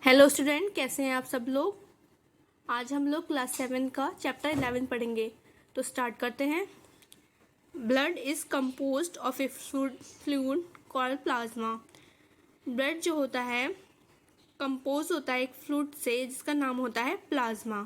Hello student, कैसे हैं आप सब लोग। आज हम लोग क्लास 7 का चैप्टर 11 पढ़ेंगे। तो स्टार्ट करते हैं। Blood is composed of A fluid called plasma. Blood जो होता है कंपोज होता है एक फ्लूइड से जिसका नाम होता है प्लाज्मा।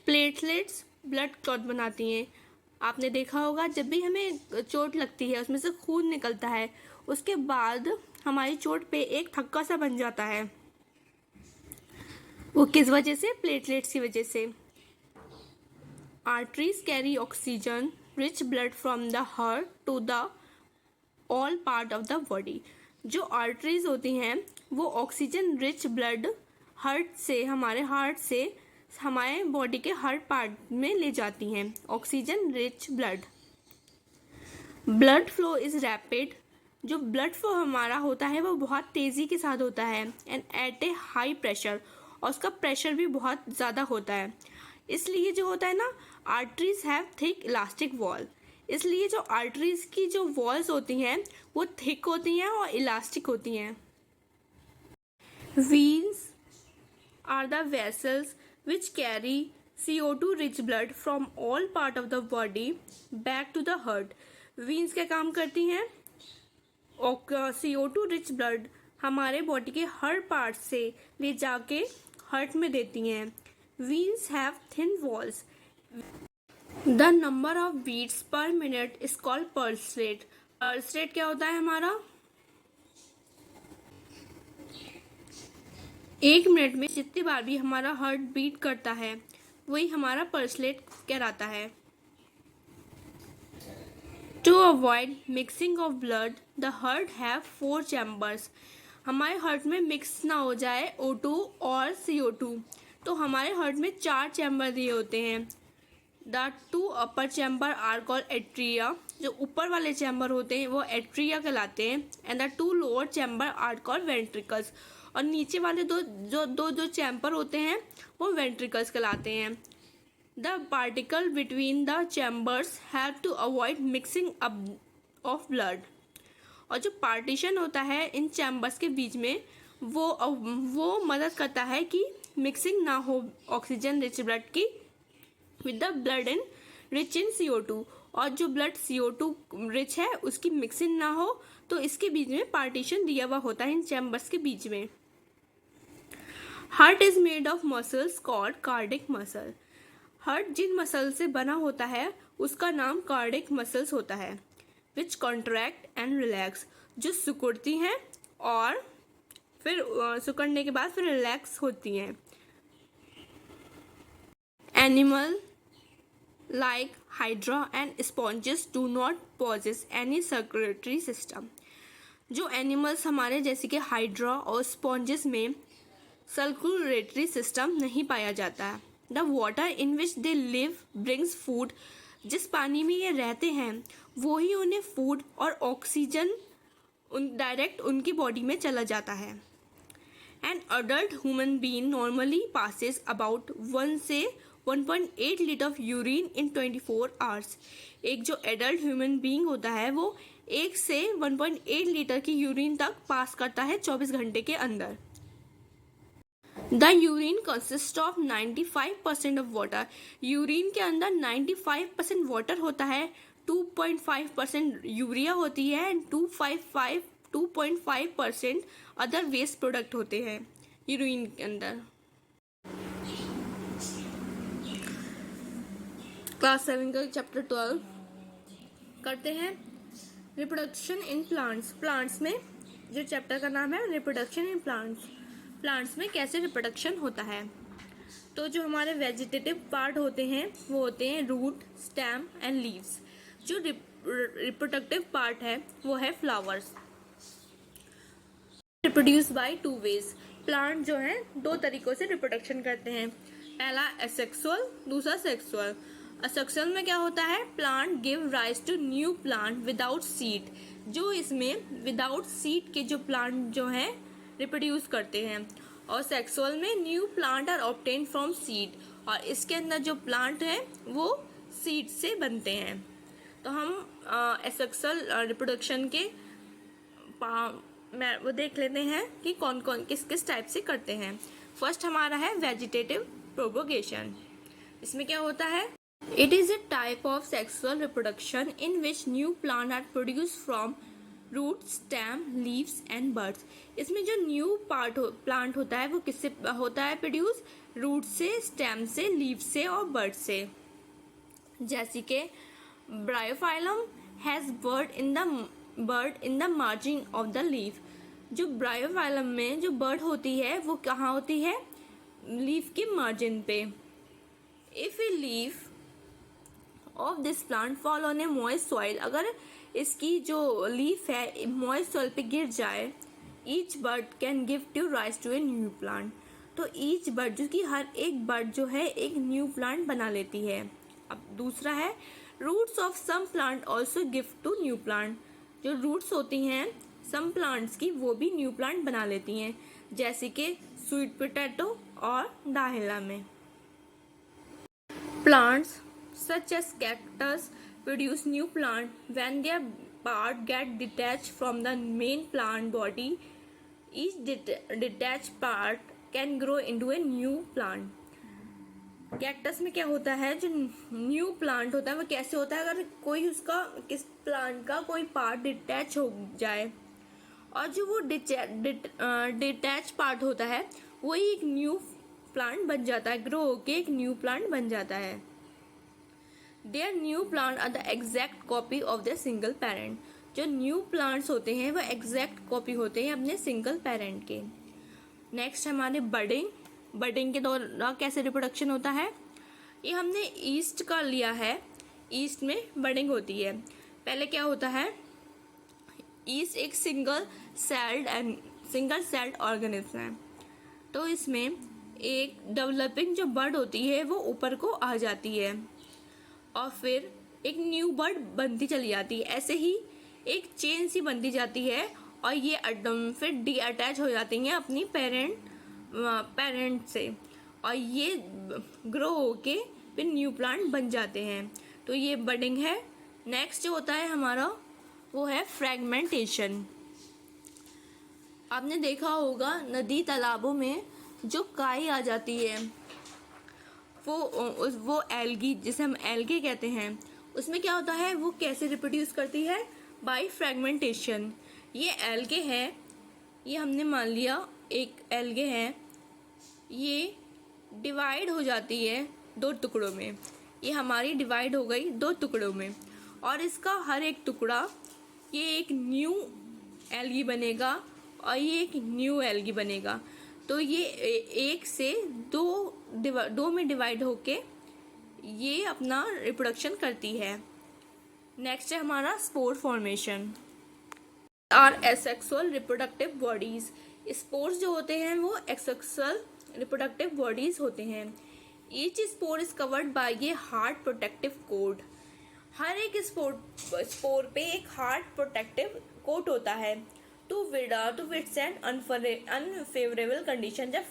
प्लेटलेट्स ब्लड क्लॉट बनाती हैं। आपने देखा होगा जब भी हमें चोट लगती है उसमें से खून निकलता है, उसके बाद हमारी चोट पे एक थक्का सा बन जाता है। वो किस वजह से? प्लेटलेट्स की वजह से। Arteries carry oxygen rich blood from the heart to the all part of the body. जो आर्टरीज होती हैं वो ऑक्सीजन रिच ब्लड हमारे हार्ट से हमारे बॉडी के हर पार्ट में ले जाती हैं oxygen rich blood. Blood flow is rapid. जो ब्लड फ्लो हमारा होता है वो बहुत तेज़ी के साथ होता है and at a high pressure, और उसका प्रेशर भी बहुत ज़्यादा होता है। इसलिए जो होता है ना, arteries have thick elastic wall. इसलिए जो आर्टरीज की जो वॉल्स होती हैं वो थिक होती हैं और इलास्टिक होती हैं। Veins are the vessels which carry CO2 rich blood from all part of the body back to the heart. Veins क्या काम करती हैं? CO2 रिच ब्लड हमारे बॉडी के हर पार्ट से ले जाके हार्ट में देती हैं। Veins have thin walls. The number of beats per minute is called pulse rate. Pulse rate क्या होता है हमारा? 1 मिनट में जितनी बार भी हमारा हार्ट बीट करता है वही हमारा पल्स रेट कहलाता है। To avoid mixing of blood the heart have 4 chambers. हमारे हार्ट में मिक्स ना हो जाए O2 और CO2, तो हमारे हार्ट में 4 चैम्बर दिए होते हैं। The 2 upper chamber are called atria. जो ऊपर वाले चैम्बर होते हैं वो एट्रिया कहलाते हैं and the 2 lower chamber are called ventricles. और नीचे वाले दो चैम्बर होते हैं वो वेंट्रिकल्स कहलाते हैं। The particle between the chambers help to avoid mixing up of blood। और जो पार्टीशन होता है इन चैम्बर्स के बीच में वो मदद करता है कि मिक्सिंग ना हो ऑक्सीजन रिच ब्लड की with the blood in rich in CO2। और जो ब्लड CO2 रिच है उसकी मिक्सिंग ना हो, तो इसके बीच में पार्टीशन दिया हुआ होता है इन चैम्बर्स के बीच में। Heart is made of muscles called cardiac muscle. Heart जिन मसल से बना होता है उसका नाम कार्डिक मसल्स होता है। विच कॉन्ट्रैक्ट एंड रिलैक्स, जो सिकुड़ती हैं और फिर सिकुड़ने के बाद फिर रिलैक्स होती हैं। Animal like hydra and sponges do not possess any circulatory system. जो एनिमल्स हमारे जैसे कि हाइड्रा और स्पॉन्जेस में सर्कुलेटरी सिस्टम नहीं पाया जाता है। The water in which they live brings food. जिस पानी में ये रहते हैं वो ही उन्हें फूड और ऑक्सीजन डायरेक्ट उनकी बॉडी में चला जाता है। An adult human being normally passes about 1 से 1.8 litre of urine in 24 hours. एक जो एडल्ट ह्यूमन बीइंग होता है वो 1 से 1.8 लीटर की यूरिन तक पास करता है 24 घंटे के अंदर। The urine consist of 95% of water. Urine के अंदर 95% वाटर होता है, 2.5% यूरिया होती है एंड 2.5% अदर वेस्ट प्रोडक्ट होते हैं यूरिन के अंदर। क्लास 7 का चैप्टर 12 करते हैं। Reproduction in plants. प्लांट्स में जो चैप्टर का नाम है रिप्रोडक्शन इन प्लांट्स। प्लांट्स में कैसे रिप्रोडक्शन होता है। तो जो हमारे वेजिटेटिव पार्ट होते हैं वो होते हैं रूट, स्टेम एंड लीव्स। जो रिप्रोडक्टिव पार्ट है वो है flowers. Reproduce by 2 ways. Plant जो है 2 तरीकों से रिप्रोडक्शन करते हैं। पहला एसेक्सुअल, दूसरा सेक्सुअल। असेक्सुअल में क्या होता है? Plant give rise to new plant without seed. जो इसमें विदाउट सीड के जो प्लांट जो हैं रिप्रोड्यूस करते हैं। और सेक्सुअल में new plant are obtain from seed, और इसके अंदर जो प्लांट हैं वो सीड से बनते हैं। तो हम एसेक्सुअल रिप्रोडक्शन के वो देख लेते हैं कि कौन कौन किस किस टाइप से करते हैं। फर्स्ट हमारा है वेजिटेटिव प्रोपोगेशन। इसमें क्या होता है? It is a type of sexual reproduction in which new plant are produce from root, stem, leaves and buds. इसमें जो न्यू प्लांट होता है वो किससे होता है प्रोड्यूस? रूट से, स्टेम से, लीव से और बर्ड से। जैसे कि Bryophyllum has bird in the margin of the leaf. जो ब्रायोफाइलम में जो बर्ड होती है वो कहाँ होती है? लीफ के मार्जिन पे। If a leaf of this plant fall on A moist soil, अगर इसकी जो लीफ है मॉइस्ट सॉइल पे गिर जाए, each bud can give to rise to a new plant. तो ईच बर्ड, जो कि हर एक बर्ड जो है एक न्यू प्लांट बना लेती है। अब दूसरा है roots of some plant also give to new plant. जो रूट्स होती हैं सम प्लांट्स की वो भी न्यू प्लांट बना लेती हैं, जैसे कि स्वीट पोटैटो और डाहेला में। Plants such as cactus produce new plant when their part get detached from the main plant body. Each detached part can grow into a new plant. Cactus में क्या होता है? जो न्यू प्लांट होता है वो कैसे होता है? अगर कोई उसका किस प्लांट का कोई पार्ट डिटैच हो जाए और जो वो डिटैच पार्ट होता है वही एक न्यू प्लांट बन जाता है, ग्रो होके एक न्यू प्लांट बन जाता है। Their new plant are the exact copy of their single parent. जो न्यू प्लांट्स होते हैं वो एग्जैक्ट कॉपी होते हैं अपने सिंगल पेरेंट के। नेक्स्ट हमारे बडिंग। बडिंग के दौरान कैसे रिप्रोडक्शन होता है? ये हमने ईस्ट का लिया है। ईस्ट में बडिंग होती है। पहले क्या होता है? ईस्ट एक सिंगल सेल्ड ऑर्गेनिज्म है। तो इसमें एक डेवलपिंग जो बर्ड होती है वो ऊपर को आ जाती है और फिर एक न्यू बर्ड बनती चली जाती है। ऐसे ही एक चेन सी बनती जाती है और ये फिर डी अटैच हो जाती हैं अपनी पेरेंट से और ये ग्रो होके फिर न्यू प्लांट बन जाते हैं। तो ये बडिंग है। नेक्स्ट जो होता है हमारा वो है फ्रेगमेंटेशन। आपने देखा होगा नदी तालाबों में जो काई आ जाती है वो एल्गी, जिसे हम एल्गे कहते हैं, उसमें क्या होता है? वो कैसे रिप्रोड्यूस करती है? By fragmentation. ये एल्गे है, ये हमने मान लिया एक एल्गे है, ये डिवाइड हो जाती है दो टुकड़ों में। ये हमारी डिवाइड हो गई दो टुकड़ों में और इसका हर एक टुकड़ा ये एक न्यू एल्गी बनेगा और ये एक न्यू एल्गी बनेगा। तो ये एक से दो में डिवाइड होके ये अपना रिप्रोडक्शन करती है। नेक्स्ट है हमारा spore formation. Are asexual reproductive bodies. Spores जो होते हैं वो एक्सेक्सुअल रिप्रोडक्टिव बॉडीज होते हैं। Each spore is covered by ये हार्ड प्रोटेक्टिव कोट। हर एक स्पोर पे एक हार्ड प्रोटेक्टिव कोट होता है टू विथस्टैंड अनफेवरेबल कंडीशन। जब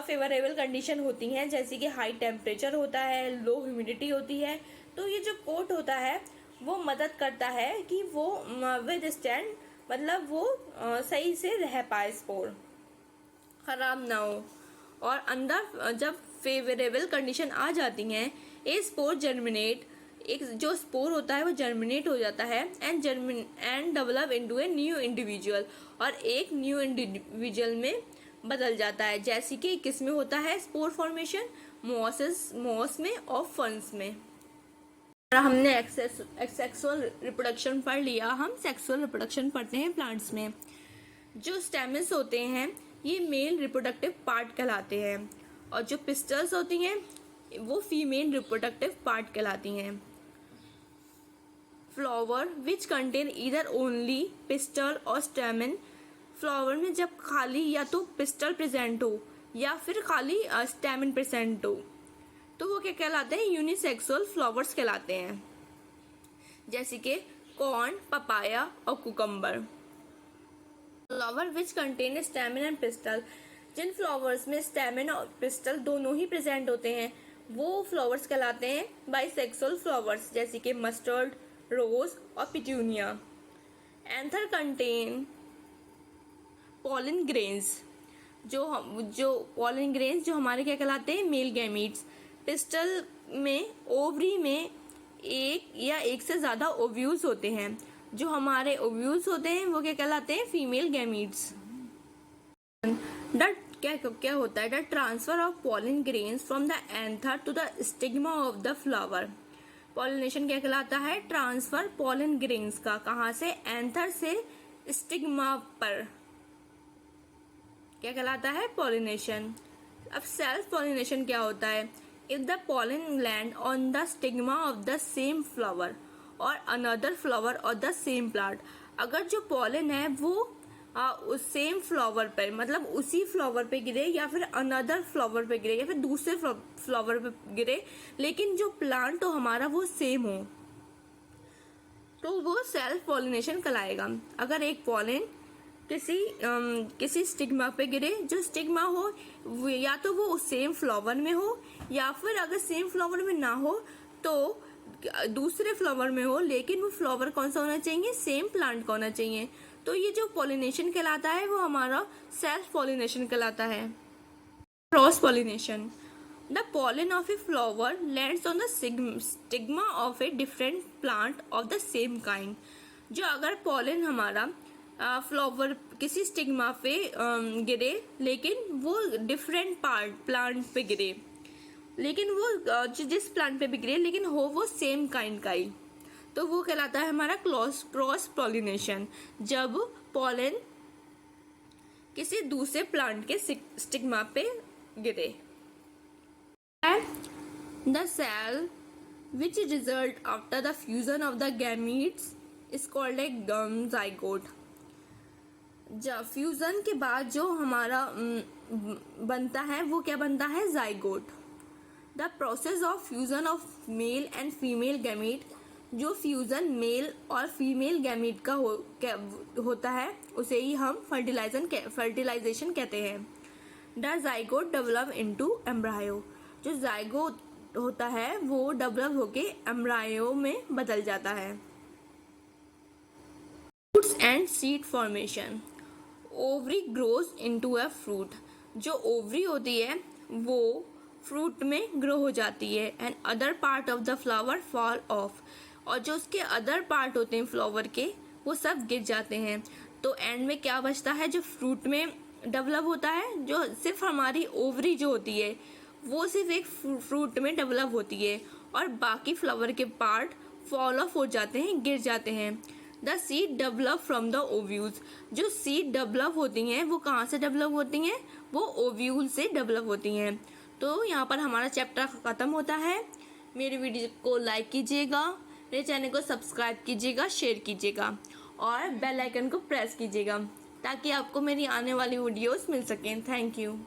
फेवरेबल कंडीशन होती हैं जैसे कि हाई टेम्परेचर होता है, लो ह्यूमिडिटी होती है, तो ये जो कोट होता है वो मदद करता है कि वो विथस्टैंड मतलब वो सही से रह पाए, स्पोर खराब ना हो। और अंदर जब फेवरेबल कंडीशन आ जाती हैं ये स्पोर जर्मिनेट, एक जो स्पोर होता है वो जर्मिनेट हो जाता है and develop into a new individual, और एक न्यू इंडिविजुअल में बदल जाता है। जैसे कि किस में होता है स्पोर फॉर्मेशन? मॉस में और फर्न्स में। हमने सेक्सुअल रिप्रोडक्शन पढ़ लिया, हम सेक्सुअल रिप्रोडक्शन पढ़ते हैं प्लांट्स में। जो स्टेमस होते हैं ये मेल रिप्रोडक्टिव पार्ट कहलाते हैं और जो पिस्टल्स होती हैं वो फीमेल रिप्रोडक्टिव पार्ट कहलाती हैं। Flower which contain either only pistol और स्टेमन। फ्लावर में जब खाली या तो पिस्टल प्रेजेंट हो या फिर खाली स्टेमन प्रेजेंट हो तो वो क्या कहलाते हैं? यूनिसेक्सुअल फ्लावर्स कहलाते हैं, जैसे कि कॉर्न, पपाया और cucumber. Flower which contain stamen and pistil. जिन फ्लावर्स में स्टेमन और पिस्टल दोनों ही प्रेजेंट होते हैं वो फ्लावर्स कहलाते हैं बाइसेक्सुअल फ्लावर्स, जैसे कि मस्टर्ड, रोज और पिट्यूनिया। एंथर कंटेन पॉलन ग्रेन्स, जो पॉलन ग्रेन्स जो हमारे क्या कहलाते हैं, मेल गैमीट्स। पिस्टल में, ओवरी में एक या एक से ज़्यादा ओव्यूल्स होते हैं। जो हमारे ओव्यूल्स होते हैं वो क्या कहलाते हैं, फीमेल गैमीट्स। क्या होता है, the transfer of pollen grains from the anther to the stigma of the flower. Pollination क्या कहलाता है, ट्रांसफर पॉलन ग्रेन्स का, कहाँ से, एंथर से स्टिग्मा पर, क्या कहलाता है, पॉलिनेशन। अब सेल्फ पॉलिनेशन क्या होता है, if the pollen land on the stigma of the same flower और अनदर फ्लावर और द सेम प्लांट। अगर जो पॉलन है वो उस सेम फ्लावर पर, मतलब उसी फ्लावर पे गिरे, या फिर अनदर फ्लावर पे गिरे, या फिर दूसरे फ्लावर पे गिरे, लेकिन जो प्लांट हो हमारा वो सेम हो, तो वो सेल्फ पॉलिनेशन कहलाएगा। अगर एक पॉलन किसी स्टिग्मा पे गिरे, जो स्टिग्मा हो या तो वो सेम फ्लावर में हो, या फिर अगर सेम फ्लावर में ना हो तो दूसरे फ्लावर में हो, लेकिन वो फ्लावर कौन सा होना चाहिए, सेम प्लांट का होना चाहिए, तो ये जो पॉलिनेशन कहलाता है वो हमारा सेल्फ पॉलिनेशन कहलाता है। Cross pollination, the pollen of a flower lands on the stigma of a different plant of the same kind. जो अगर पॉलन हमारा फ्लावर किसी स्टिग्मा पे गिरे, लेकिन वो डिफरेंट प्लांट पे गिरे, लेकिन वो जिस प्लांट पे भी गिरे लेकिन हो वो सेम काइंड का ही, तो वो कहलाता है हमारा क्रॉस पॉलिनेशन। जब पॉलन किसी दूसरे प्लांट के स्टिग्मा पे गिरे। The cell which result after the fusion of the gametes is called a zygote. जब फ्यूजन के बाद जो हमारा बनता है वो क्या बनता है, zygote. The process of fusion of male and female gamete, जो फ्यूजन मेल और फीमेल गैमीट का होता है उसे ही हम फर्टिलाइजेशन कहते हैं। The zygote develop into embryo, जो जाइगोट होता है वो डेवलप होके एम्ब्रायो में बदल जाता है। Fruits and seed formation, ovary grows into a fruit, जो ओवरी होती है वो फ्रूट में ग्रो हो जाती है, and other part of the flower fall of, और जो उसके अदर पार्ट होते हैं फ्लावर के वो सब गिर जाते हैं। तो एंड में क्या बचता है, जो फ्रूट में डेवलप होता है, जो सिर्फ हमारी ओवरी जो होती है वो सिर्फ एक फ्रूट में डेवलप होती है, और बाकी फ्लावर के पार्ट फॉल ऑफ हो जाते हैं, गिर जाते हैं। The seed develop from the ovules, जो सीड डेवलप होती हैं वो कहाँ से डेवलप होती हैं, वो ओव्यूल से डेवलप होती हैं। तो यहाँ पर हमारा चैप्टर ख़त्म होता है। मेरी वीडियो को लाइक कीजिएगा, मेरे चैनल को सब्सक्राइब कीजिएगा, शेयर कीजिएगा और बेल आइकन को प्रेस कीजिएगा ताकि आपको मेरी आने वाली वीडियोस मिल सकें। Thank you.